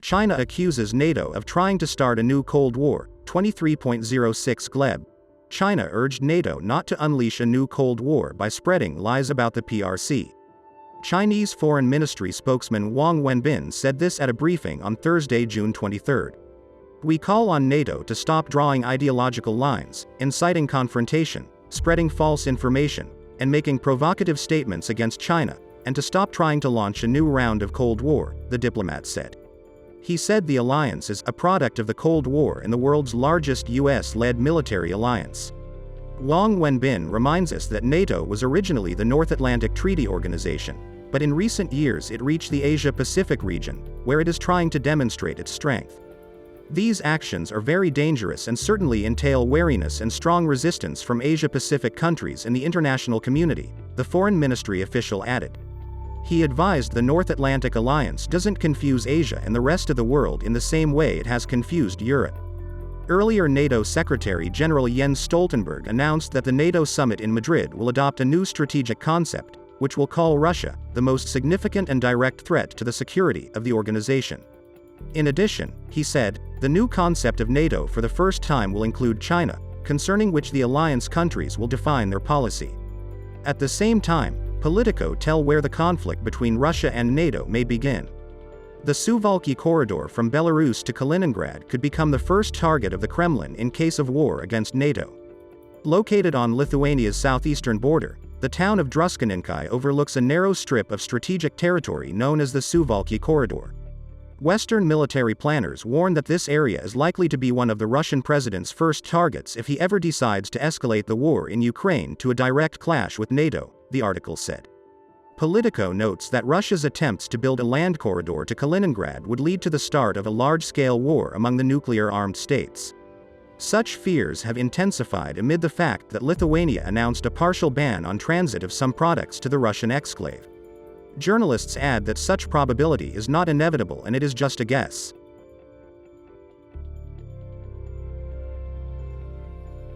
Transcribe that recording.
China accuses NATO of trying to start a new Cold War, 23.06 Gleb. China urged NATO not to unleash a new Cold War by spreading lies about the PRC. Chinese Foreign Ministry spokesman Wang Wenbin said this at a briefing on Thursday, June 23. "We call on NATO to stop drawing ideological lines, inciting confrontation, spreading false information, and making provocative statements against China, and to stop trying to launch a new round of Cold War," the diplomat said. He said the alliance is a product of the Cold War and the world's largest US-led military alliance. Wang Wenbin reminds us that NATO was originally the North Atlantic Treaty Organization, but in recent years it reached the Asia-Pacific region, where it is trying to demonstrate its strength. "These actions are very dangerous and certainly entail wariness and strong resistance from Asia-Pacific countries and the international community," the Foreign Ministry official added. He advised the North Atlantic Alliance doesn't confuse Asia and the rest of the world in the same way it has confused Europe. Earlier, NATO Secretary General Jens Stoltenberg announced that the NATO summit in Madrid will adopt a new strategic concept, which will call Russia the most significant and direct threat to the security of the organization. In addition, he said, the new concept of NATO for the first time will include China, concerning which the alliance countries will define their policy. At the same time, Politico tell where the conflict between Russia and NATO may begin. The Suwalki corridor from Belarus to Kaliningrad could become the first target of the Kremlin in case of war against NATO. Located on Lithuania's southeastern border, the town of Druskininkai overlooks a narrow strip of strategic territory known as the Suwalki corridor. Western military planners warn that this area is likely to be one of the Russian president's first targets if he ever decides to escalate the war in Ukraine to a direct clash with NATO, the article said. Politico notes that Russia's attempts to build a land corridor to Kaliningrad would lead to the start of a large-scale war among the nuclear-armed states. Such fears have intensified amid the fact that Lithuania announced a partial ban on transit of some products to the Russian exclave. Journalists add that such probability is not inevitable and it is just a guess.